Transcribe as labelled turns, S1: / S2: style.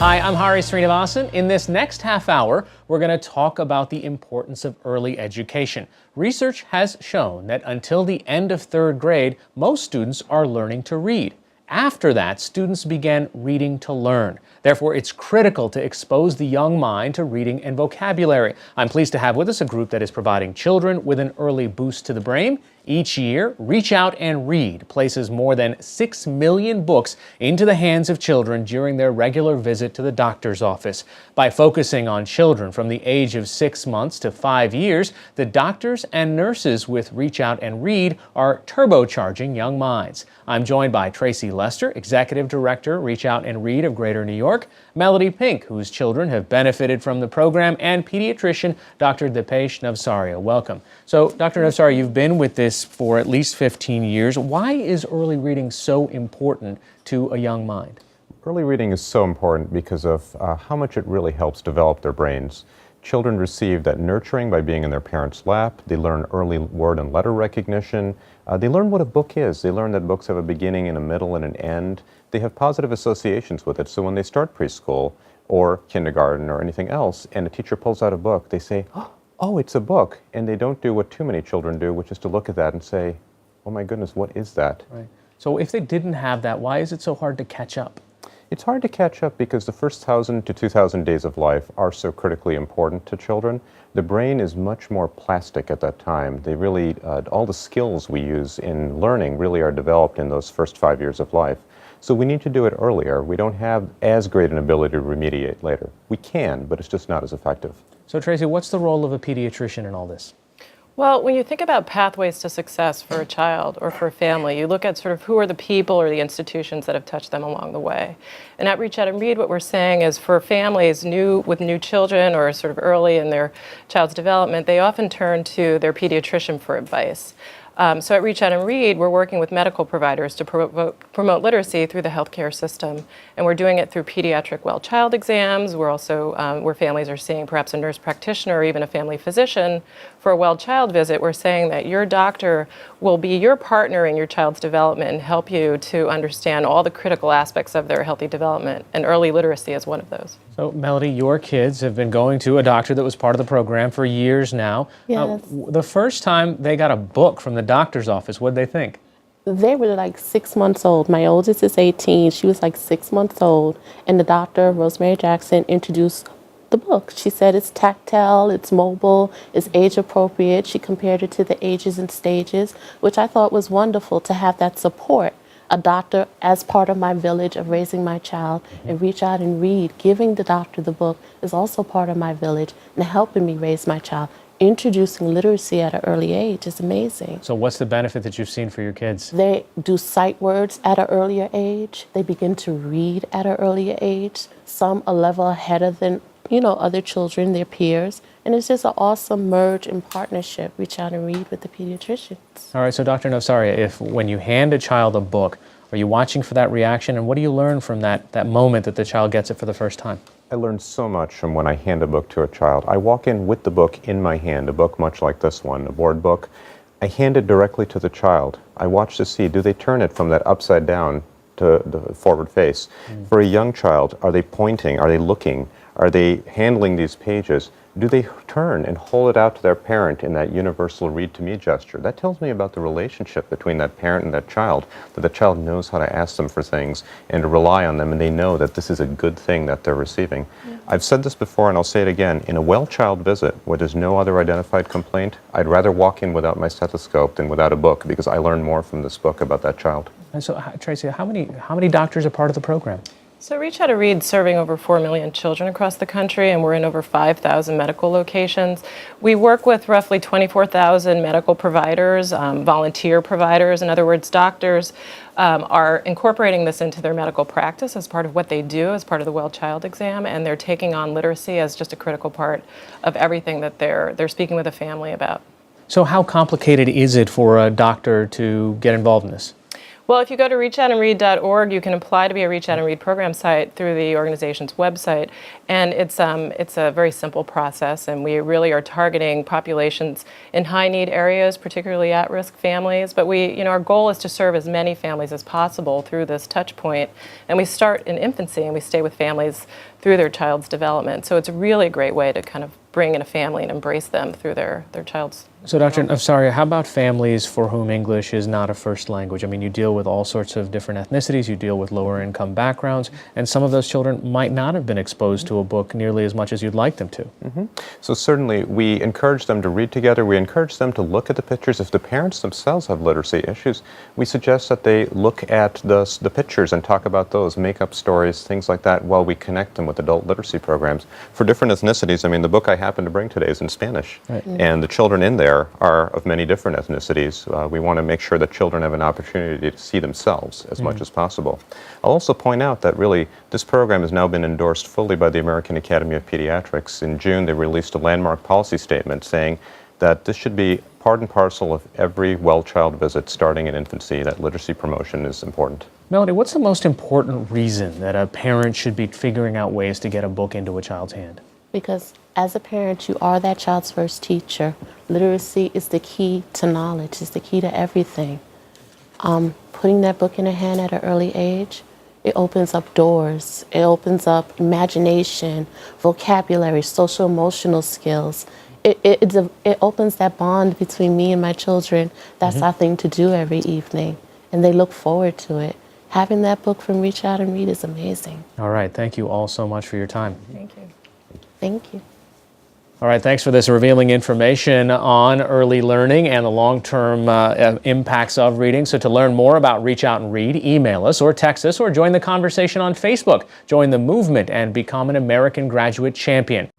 S1: Hi, I'm Sreenivasan. In this next half hour, we're going to talk about the importance of early education. Research has shown that until the end of third grade, most students are learning to read. After that, students begin reading to learn. Therefore, it's critical to expose the young mind to reading and vocabulary. I'm pleased to have with us a group that is providing children with an early boost to the brain. Each year, Reach Out and Read places more than 6 million books into the hands of children during their regular visit to the doctor's office. By focusing on children from the age of 6 months to 5 years, the doctors and nurses with Reach Out and Read are turbocharging young minds. I'm joined by Traci Lester, Executive Director, Reach Out and Read of Greater New York, Melody Pink, whose children have benefited from the program, and pediatrician Dr. Dipesh Navsaria. Welcome. So, Dr. Navsaria, you've been with this for at least 15 years. Why is early reading so important to a young mind?
S2: Early reading is so important because of how much it really helps develop their brains. Children receive that nurturing by being in their parents' lap. They learn early word and letter recognition. They learn what a book is. They learn that books have a beginning and a middle and an end. They have positive associations with it. So when they start preschool or kindergarten or anything else, and a teacher pulls out a book, they say, oh, it's a book. And they don't do what too many children do, which is to look at that and say, oh my goodness, what is that?
S1: Right. So if they didn't have that, why is it so hard to catch up?
S2: It's hard to catch up because the first 1,000 to 2,000 days of life are so critically important to children. The brain is much more plastic at that time. They really, all the skills we use in learning really are developed in those first 5 years of life. So we need to do it earlier. We don't have as great an ability to remediate later. We can, but it's just not as effective.
S1: So Traci, what's the role of a pediatrician in all this?
S3: Well, when you think about pathways to success for a child or for a family, you look at sort of who are the people or the institutions that have touched them along the way. And at Reach Out and Read, what we're saying is for families with new children or sort of early in their child's development, they often turn to their pediatrician for advice. So at Reach Out and Read, we're working with medical providers to promote literacy through the healthcare system. And we're doing it through pediatric well child exams. We're also, where families are seeing perhaps a nurse practitioner or even a family physician for a well child visit, we're saying that your doctor will be your partner in your child's development and help you to understand all the critical aspects of their healthy development. And early literacy is one of those.
S1: So, Melody, your kids have been going to a doctor that was part of the program for years now.
S4: Yes.
S1: The first time they got a book from the doctor's office, what did they think?
S4: They were like 6 months old. My oldest is 18. She was like 6 months old. And the doctor, Rosemary Jackson, introduced the book. She said it's tactile, it's mobile, it's age appropriate. She compared it to the ages and stages, which I thought was wonderful to have that support. A doctor as part of my village of raising my child, and Reach Out and Read, giving the doctor the book is also part of my village and helping me raise my child. Introducing literacy at an early age is amazing.
S1: So what's the benefit that you've seen for your kids?
S4: They do sight words at an earlier age. They begin to read at an earlier age. Some a level ahead of than other children, their peers. And it's just an awesome merge and partnership, Reach Out and Read with the pediatricians.
S1: All right, so Dr. Navsaria, when you hand a child a book, are you watching for that reaction? And what do you learn from that moment that the child gets it for the first time?
S2: I learned so much from when I hand a book to a child. I walk in with the book in my hand, a book much like this one, a board book. I hand it directly to the child. I watch to see, do they turn it from that upside down to the forward face? For a young child, are they pointing? Are they looking? Are they handling these pages? Do they turn and hold it out to their parent in that universal read to me gesture? That tells me about the relationship between that parent and that child, that the child knows how to ask them for things and to rely on them, and they know that this is a good thing that they're receiving. I've said this before and I'll say it again. In a well child visit where there's no other identified complaint, I'd rather walk in without my stethoscope than without a book, because I learn more from this book about that child.
S1: And so, Traci, how many doctors are part of the program?
S3: So Reach Out and Read serving over 4 million children across the country, and we're in over 5,000 medical locations. We work with roughly 24,000 medical providers, volunteer providers. In other words, doctors are incorporating this into their medical practice as part of what they do, as part of the well child exam, and they're taking on literacy as just a critical part of everything that they're speaking with a family about.
S1: So how complicated is it for a doctor to get involved in this?
S3: Well, if you go to reachoutandread.org, you can apply to be a Reach Out and Read program site through the organization's website. And it's a very simple process, and we really are targeting populations in high-need areas, particularly at-risk families. But our goal is to serve as many families as possible through this touch point. And we start in infancy, and we stay with families through their child's development. So it's really a great way to kind of bring in a family and embrace them through their child's.
S1: So Dr. Navsaria, how about families for whom English is not a first language? I mean, you deal with all sorts of different ethnicities, you deal with lower income backgrounds, and some of those children might not have been exposed to a book nearly as much as you'd like them to.
S2: So certainly we encourage them to read together. We encourage them to look at the pictures. If the parents themselves have literacy issues, we suggest that they look at the pictures and talk about those, make up stories, things like that, while we connect them with adult literacy programs. For different ethnicities, I mean, the book I happen to bring today is in Spanish, and the children in there are of many different ethnicities. We want to make sure that children have an opportunity to see themselves as much as possible. I'll also point out that really this program has now been endorsed fully by the American Academy of Pediatrics. In June, they released a landmark policy statement saying that this should be part and parcel of every well-child visit starting in infancy, that literacy promotion is important.
S1: Melody, what's the most important reason that a parent should be figuring out ways to get a book into a child's hand?
S4: Because as a parent, you are that child's first teacher. Literacy is the key to knowledge, is the key to everything. Putting that book in a hand at an early age, it opens up doors. It opens up imagination, vocabulary, social emotional skills. It opens that bond between me and my children. That's our thing to do every evening, and they look forward to it. Having that book from Reach Out and Read is amazing.
S1: All right, thank you all so much for your time.
S3: Thank you.
S4: Thank you.
S1: All right, thanks for this revealing information on early learning and the long-term impacts of reading. So to learn more about Reach Out and Read, email us or text us or join the conversation on Facebook. Join the movement and become an American Graduate Champion.